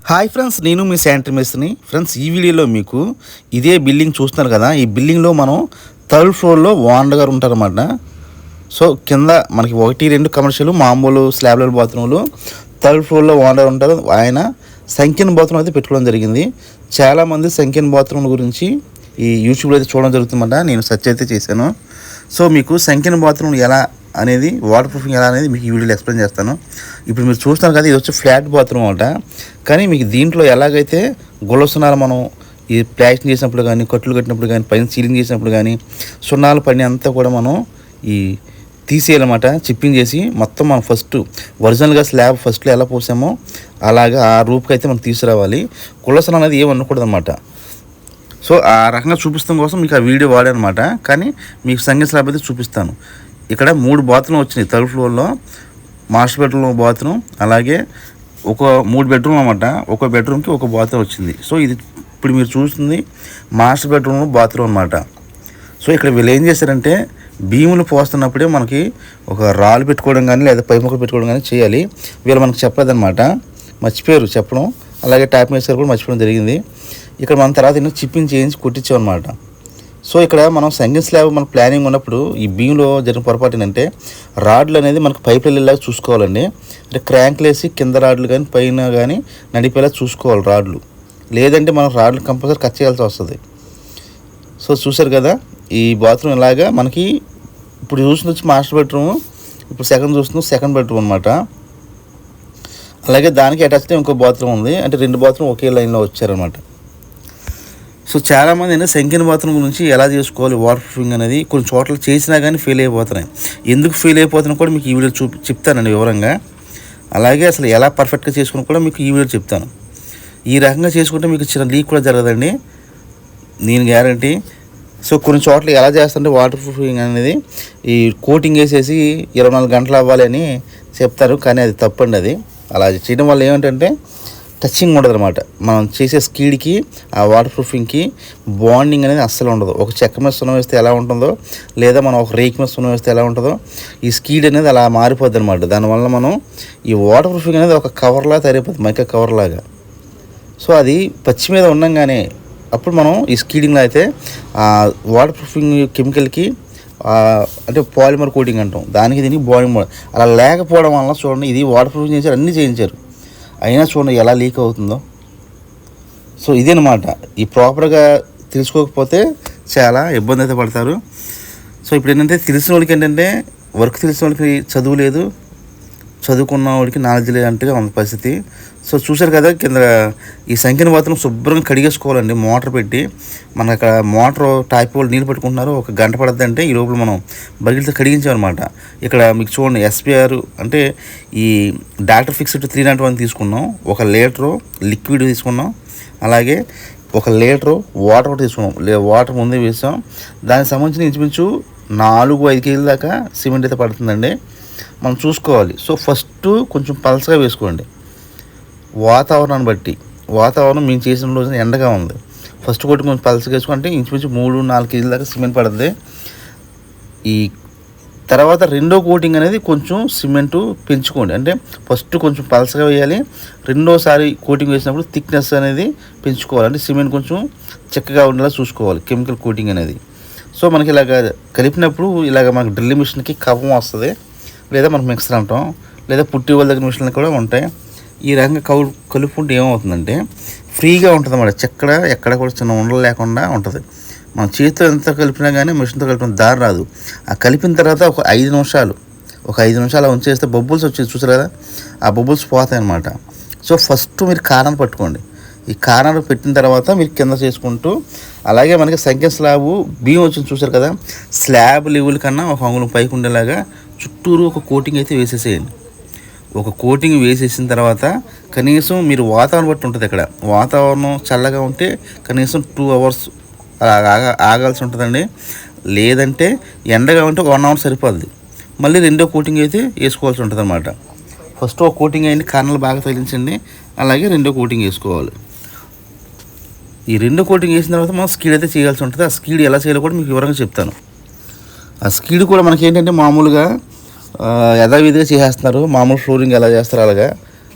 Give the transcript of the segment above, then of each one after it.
Hi friends, నేను మీ sanitary మేస్త్రిని. Friends, ఈ వీడియోలో మీకు ఇదే బిల్డింగ్ చూస్తున్నారు కదా. ఈ బిల్డింగ్లో మనం థర్డ్ ఫ్లోర్లో ఓనర్ గారు ఉంటారన్నమాట. సో కింద మనకి 1-2 కమర్షియల్ మామూలు స్లాబ్ లెవెల్ బాత్రూములు, థర్డ్ ఫ్లోర్లో ఓనర్ ఉంటారు. ఆయన సంఖ్యన బాత్రూమ్ అయితే పెట్టుకోవడం జరిగింది. చాలామంది సంఖ్యన బాత్రూమ్ గురించి ఈ యూట్యూబ్లో అయితే చూడడం జరుగుతుందన్నమాట. నేను సెర్చ్ అయితే చేశాను. సో మీకు సంఖ్యన బాత్రూమ్ ఎలా అనేది, వాటర్ ప్రూఫింగ్ ఎలా అనేది మీకు ఈ వీడియోలో ఎక్స్ప్లెయిన్ చేస్తాను. ఇప్పుడు మీరు చూస్తున్నారు కదా, ఇది వచ్చి ఫ్లాట్ బాత్రూమ్ అనమాట. కానీ మీకు దీంట్లో ఎలాగైతే గొల్లసున్నాలు మనం ఈ ప్లాస్టింగ్ చేసినప్పుడు కానీ, కట్లు కట్టినప్పుడు కానీ, పైన సీలింగ్ చేసినప్పుడు కానీ, సున్నాలు పని అంతా కూడా మనం ఈ తీసేయాలన్నమాట. చిప్పింగ్ చేసి మొత్తం మనం ఫస్ట్ ఒరిజినల్గా స్లాబ్ ఫస్ట్లో ఎలా పోసామో అలాగా ఆ రూపుకి అయితే మనం తీసుకురావాలి. గొల్లసున్న అనేది ఏమి అనకూడదు అనమాట. సో ఆ రకంగా చూపిస్తాం కోసం మీకు ఆ వీడియో వాడానమాట. కానీ మీకు సంగీత స్లాబ్ అయితే చూపిస్తాను. ఇక్కడ 3 బాత్రూమ్ వచ్చినాయి థర్డ్ ఫ్లోర్లో. మాస్టర్ బెడ్రూమ్ బాత్రూమ్, అలాగే ఒక 3 బెడ్రూమ్ అనమాట. ఒక బెడ్రూమ్కి ఒక బాత్రూమ్ వచ్చింది. సో ఇది ఇప్పుడు మీరు చూస్తుంది మాస్టర్ బెడ్రూమ్ బాత్రూమ్ అనమాట. సో ఇక్కడ వీళ్ళు ఏం చేశారంటే, భీములు పోస్తున్నప్పుడే మనకి ఒక రాళ్ళు పెట్టుకోవడం కానీ లేదా పై మొక్కలు పెట్టుకోవడం కానీ చేయాలి. వీళ్ళు మనకు చెప్పలేదన్నమాట, మర్చిపోయారు చెప్పడం. అలాగే ట్యాప్ మేస్త్రి కూడా మర్చిపోవడం జరిగింది. ఇక్కడ మన తర్వాత ఎన్నో చిప్పింగ్ చేయించి కుట్టించామన్నమాట. సో ఇక్కడ మనం సంగీత స్లాబ్ మన ప్లానింగ్ ఉన్నప్పుడు ఈ బీమ్లో జరిగిన పొరపాటు ఏంటంటే, రాడ్లు అనేది మనకు పైపులు వెళ్ళేలాగా చూసుకోవాలండి. అంటే క్రాంక్లు వేసి కింద రాడ్లు కానీ పైన కానీ నడిపేలా చూసుకోవాలి రాడ్లు. లేదంటే మనం రాడ్లు కంపల్సరీ కట్ చేయాల్సి వస్తుంది. సో చూసారు కదా, ఈ బాత్రూమ్ ఇలాగా మనకి ఇప్పుడు చూస్తుంది వచ్చి మాస్టర్ బెడ్రూమ్, ఇప్పుడు సెకండ్ బెడ్రూమ్ అనమాట. అలాగే దానికి అటాచ్డ్ ఇంకో బాత్రూమ్ ఉంది. అంటే 2 బాత్రూమ్ ఒకే లైన్లో వచ్చారనమాట. సో చాలామంది అయినా సంఖ్యన బాత్రూమ్ గురించి ఎలా చేసుకోవాలి వాటర్ ప్రూఫింగ్ అనేది కొన్ని చోట్ల చేసినా కానీ ఫెయిల్ అయిపోతున్నాయి. ఎందుకు ఫెయిల్ అయిపోతున్నా కూడా మీకు ఈ వీడియో చెప్తానండి వివరంగా. అలాగే అసలు ఎలా పర్ఫెక్ట్గా చేసుకుని కూడా మీకు ఈ వీడియో చెప్తాను. ఈ రకంగా చేసుకుంటే మీకు చిన్న లీక్ కూడా జరగదండి, నేను గ్యారంటీ. సో కొన్ని చోట్ల ఎలా చేస్తారంటే వాటర్ ప్రూఫింగ్ అనేది ఈ కోటింగ్ వేసేసి 24 గంటలు అవ్వాలి అని చెప్తారు. కానీ అది తప్పండి. అది అలా చేయడం వల్ల ఏమిటంటే టచింగ్ ఉండదు అనమాట. మనం చేసే స్కీడ్కి ఆ వాటర్ ప్రూఫింగ్కి బాండింగ్ అనేది అస్సలు ఉండదు. ఒక చెక్క మీద సున్నం వేస్తే ఎలా ఉంటుందో, లేదా మనం ఒక రేక్ మీద సున్నం వేస్తే ఎలా ఉంటుందో, ఈ స్కీడ్ అనేది అలా మారిపోద్ది అనమాట. దానివల్ల మనం ఈ వాటర్ ప్రూఫింగ్ అనేది ఒక కవర్లా తయారైపోతుంది, మైకా కవర్ లాగా. సో అది పచ్చి మీద ఉండంగానే అప్పుడు మనం ఈ స్కీడింగ్లో అయితే వాటర్ ప్రూఫింగ్ కెమికల్కి అంటే పాలిమర్ కోటింగ్ అంటాం, దానికి దీనికి బాండింగ్ అలా లేకపోవడం వల్ల చూడండి, ఇది వాటర్ ప్రూఫింగ్ చేశారు, అన్నీ చేయించారు, అయినా చూడండి ఎలా లీక్ అవుతుందో. సో ఇదేనమాట, ఈ ప్రాపర్గా తెలుసుకోకపోతే చాలా ఇబ్బంది అయితే పడతారు. సో ఇప్పుడు ఏంటంటే తెలిసిన వాళ్ళకి ఏంటంటే, వర్క్ తెలిసిన వాళ్ళకి చదువు లేదు, చదువుకున్న వాడికి నాలెడ్జ్ లేదంటే ఉన్న పరిస్థితి. సో చూసారు కదా, కింద ఈ సంఖ్యన బాత్రూమ్ శుభ్రంగా కడిగేసుకోవాలండి. మోటార్ పెట్టి మనకు అక్కడ మోటార్ టాప్ వాళ్ళు నీళ్ళు పెట్టుకుంటున్నారు, 1 గంట పడుతుందంటే ఈ లోపల మనం బకెట్తో కడిగించామన్నమాట. ఇక్కడ మీకు చూడండి SPR అంటే ఈ డాక్టర్ ఫిక్స్డ్ 301 తీసుకున్నాం, 1 లీటరు లిక్విడ్ తీసుకున్నాం, అలాగే 1 లీటరు వాటర్ తీసుకున్నాం. వాటర్ ముందే వేసాం. దానికి సంబంధించిన ఇంచుమించు 4-5 కేజీల దాకా సిమెంట్ అయితే పడుతుందండి. మనం చూసుకోవాలి. సో ఫస్ట్ కొంచెం పలసగా వేసుకోండి, వాతావరణాన్ని బట్టి. వాతావరణం మేము చేసిన రోజున ఎండగా ఉంది, ఫస్ట్ కొట్టి కొంచెం పలసగా వేసుకుంటే ఇంచుమించు 3-4 కేజీల దాకా సిమెంట్ పడుతుంది. ఈ తర్వాత రెండో కోటింగ్ అనేది కొంచెం సిమెంటు పెంచుకోండి. అంటే ఫస్ట్ కొంచెం పలసగా వేయాలి, రెండోసారి కోటింగ్ వేసినప్పుడు థిక్నెస్ అనేది పెంచుకోవాలి. అంటే సిమెంట్ కొంచెం చిక్కగా ఉండేలా చూసుకోవాలి, కెమికల్ కోటింగ్ అనేది. సో మనకి ఇలాగ కలిపినప్పుడు ఇలాగ మనకి డ్రిల్ మిషన్కి కవం వస్తుంది, లేదా మనం మిక్సర్ అంటాం, లేదా పుట్టి వాళ్ళ దగ్గర మిషన్లు కూడా ఉంటాయి. ఈ రకంగా కలుపుకుంటే ఏమవుతుందంటే ఫ్రీగా ఉంటుంది అన్నమాట. ఎక్కడ కూడా చిన్న ఉండలు లేకుండా ఉంటుంది. మనం చేతితో ఎంత కలిపినా కానీ మిషన్తో కలిపిన దారి రాదు. ఆ కలిపిన తర్వాత ఒక 5 నిమిషాలు ఉంచేస్తే బబుల్స్ వచ్చేది చూసారు కదా, ఆ బబుల్స్ పోతాయి అన్నమాట. సో ఫస్ట్ మీరు కారాన్ని పట్టుకోండి. ఈ కారాన్ని పెట్టిన తర్వాత మీరు కింద చేసుకుంటూ, అలాగే మనకి సంఖ్య స్లాబ్ బియ్యం వచ్చింది చూసారు కదా, స్లాబ్ లెవెల్ కన్నా 1 అంగుళం పైకి ఉండేలాగా చుట్టూరు ఒక కోటింగ్ అయితే వేసేసేయండి. ఒక కోటింగ్ వేసేసిన తర్వాత కనీసం మీరు వాతావరణం బట్టి ఉంటుంది. ఇక్కడ వాతావరణం చల్లగా ఉంటే కనీసం 2 అవర్స్ ఆగాల్సి ఉంటుందండి. లేదంటే ఎండగా ఉంటే 1 అవర్ సరిపోద్ది. మళ్ళీ రెండో కోటింగ్ అయితే వేసుకోవాల్సి ఉంటుంది అన్నమాట. ఫస్ట్ ఒక కోటింగ్ అయ్యింది, కర్నలు బాగా తగిలించండి, అలాగే రెండో కోటింగ్ వేసుకోవాలి. ఈ రెండో కోటింగ్ వేసిన తర్వాత మనం స్కీడ్ అయితే చేయాల్సి ఉంటుంది. ఆ స్కీడ్ ఎలా చేయాలో కూడా మీకు వివరంగా చెప్తాను. ఆ స్కీడ్ కూడా మనకి ఏంటంటే మామూలుగా యథావిధిగా చేసేస్తున్నారు, మామూలు ఫ్లోరింగ్ ఎలా చేస్తారు అలాగా.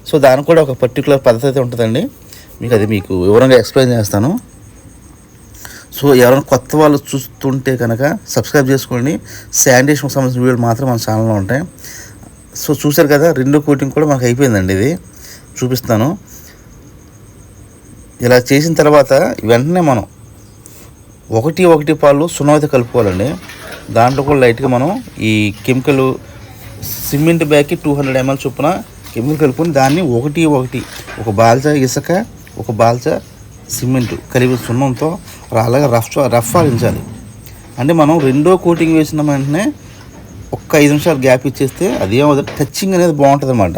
సో దానికి కూడా ఒక పర్టికులర్ పద్ధతి అయితే ఉంటుందండి. మీకు వివరంగా ఎక్స్ప్లెయిన్ చేస్తాను. సో ఎవరైనా కొత్త వాళ్ళు చూస్తుంటే కనుక సబ్స్క్రైబ్ చేసుకోండి. శానిటేషన్కి సంబంధించిన వీడియోలు మాత్రం మన ఛానల్లో ఉంటాయి. సో చూశారు కదా, రెండో కోటింగ్ కూడా మనకు అయిపోయిందండి. ఇది చూపిస్తాను. ఇలా చేసిన తర్వాత వెంటనే మనం 1 పాలు సున్నం అయితే కలుపుకోవాలండి. దాంట్లో కూడా లైట్గా మనం ఈ కెమికల్ సిమెంట్ బ్యాగ్కి 200 ml చొప్పున కెమికల్ కలుపుకొని దాన్ని 1 ఒక బాల్చా ఇసుక, ఒక బాల్చా సిమెంట్ కలిపి సున్నంతో అలాగే రఫ్ ఆడించాలి. అంటే మనం రెండో కోటింగ్ వేసిన వెంటనే ఒక్క 5 నిమిషాలు గ్యాప్ ఇచ్చేస్తే అదేమవుతుంది, టచ్చింగ్ అనేది బాగుంటుంది అన్నమాట.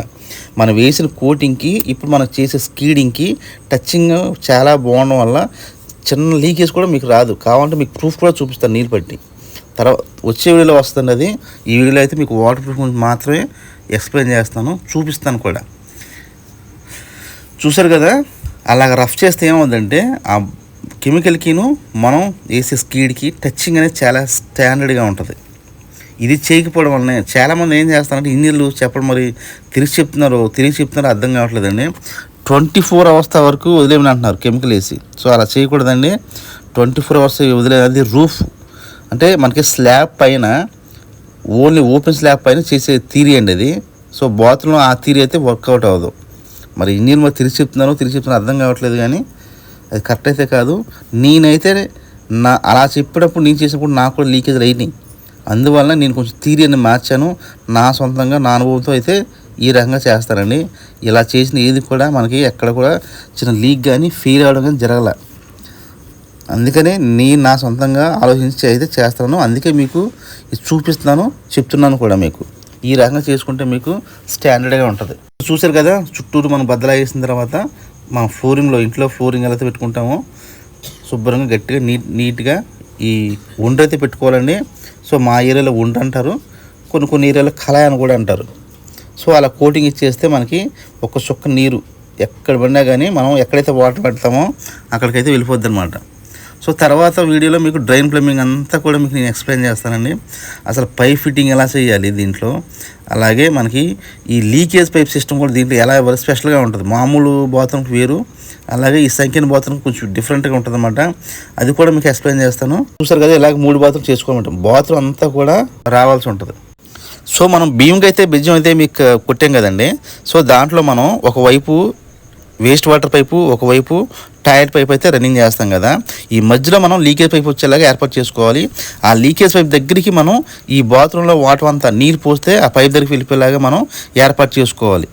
మనం వేసిన కోటింగ్కి ఇప్పుడు మనం చేసే స్కీడింగ్కి టచ్చింగ్ చాలా బాగుండడం వల్ల చిన్న లీకేజ్ కూడా మీకు రాదు. కావాలంటే మీకు ప్రూఫ్ కూడా చూపిస్తాను నీళ్ళు పట్టి. తర్వాత వచ్చే వీడియోలో వస్తుంది అది. ఈ వీడియోలో అయితే మీకు వాటర్ ప్రూఫ్ గురించి మాత్రమే ఎక్స్ప్లెయిన్ చేస్తాను, చూపిస్తాను కూడా. చూసారు కదా, అలాగ రఫ్ చేస్తే ఏమవుతుందంటే ఆ కెమికల్కిను మనం వేసే స్కీడ్కి టచ్చింగ్ అనేది చాలా స్టాండర్డ్గా ఉంటుంది. ఇది చేయకపోవడం వల్లనే చాలామంది ఏం చేస్తారంటే ఇన్నిళ్ళు చెప్పడం మరి తిరిగి చెప్తున్నారు అర్థం కావట్లేదండి. 24 hours వరకు వదిలేమని అంటున్నారు కెమికల్ వేసి. సో అలా చేయకూడదండి. 24 hours వదిలేది రూఫ్ అంటే మనకి స్లాబ్ పైన, ఓన్లీ ఓపెన్ స్లాబ్ పైన చేసే థియరీ అండి అది. సో బాత్రూంలో ఆ థియరీ అయితే వర్కౌట్ అవ్వదు. మరి ఇన్ని మరి తిరిగి చెప్తున్నారు అర్థం కావట్లేదు, కానీ అది కరెక్ట్ అయితే కాదు. నేనైతే అలా చెప్పేటప్పుడు నేను చేసినప్పుడు నాకు కూడా లీకేజ్ అయినాయి. అందువల్ల నేను కొంచెం థియరీ అని మార్చాను. నా సొంతంగా నా అనుభవంతో అయితే ఈ రకంగా చేస్తానండి. ఇలా చేసిన ఏది కూడా మనకి ఎక్కడ కూడా చిన్న లీక్ కానీ ఫెయిల్ అవ్వడం కానీ జరగల. అందుకనే నేను నా సొంతంగా ఆలోచించి అయితే చేస్తాను. అందుకే మీకు చూపిస్తున్నాను, చెప్తున్నాను కూడా. మీకు ఈ రకంగా చేసుకుంటే మీకు స్టాండర్డ్గా ఉంటుంది. చూసారు కదా, చుట్టూరు మనం బద్దలా వేసిన తర్వాత మనం ఫ్లోరింగ్లో, ఇంట్లో ఫ్లోరింగ్ ఎలా అయితే పెట్టుకుంటామో శుభ్రంగా గట్టిగా నీట్గా ఈ అయితే పెట్టుకోవాలండి. సో మా ఏరియాలో అంటారు, కొన్ని ఏరియాలో కళాయి అని కూడా అంటారు. సో అలా కోటింగ్ ఇచ్చేస్తే మనకి ఒక చుక్క నీరు ఎక్కడ పడినా కానీ మనం ఎక్కడైతే వాటర్ పెడతామో అక్కడికైతే వెళ్ళిపోద్ది అనమాట. సో తర్వాత వీడియోలో మీకు డ్రైన్ ప్లంబింగ్ అంతా కూడా మీకు నేను ఎక్స్ప్లెయిన్ చేస్తానండి. అసలు పైప్ ఫిట్టింగ్ ఎలా చేయాలి దీంట్లో, అలాగే మనకి ఈ లీకేజ్ పైప్ సిస్టమ్ కూడా దీంట్లో ఎలా స్పెషల్గా ఉంటుంది. మామూలు బాత్రూమ్కి వేరు, అలాగే ఈ సంఖ్యన బాత్రూమ్ కొంచెం డిఫరెంట్గా ఉంటుంది అన్నమాట. అది కూడా మీకు ఎక్స్ప్లెయిన్ చేస్తాను. చూసారు కదా, ఇలాగ 3 బాత్రూమ్ చేసుకోమంటాం. బాత్రూమ్ అంతా కూడా రావాల్సి ఉంటుంది. సో మనం బియ్యంకి అయితే బిజ్యం అయితే మీకు కొట్టాం కదండి. సో దాంట్లో మనం ఒకవైపు వేస్ట్ వాటర్ పైపు, ఒకవైపు టాయిలెట్ పైప్ అయితే రన్నింగ్ చేస్తాం కదా. ఈ మధ్యలో మనం లీకేజ్ పైప్ వచ్చేలాగా ఏర్పాటు చేసుకోవాలి. ఆ లీకేజ్ పైప్ దగ్గరికి మనం ఈ బాత్రూంలో వాటర్ అంతా నీరు పోస్తే ఆ పైప్ దగ్గరికి వెళ్ళిపోయేలాగా మనం ఏర్పాటు చేసుకోవాలి.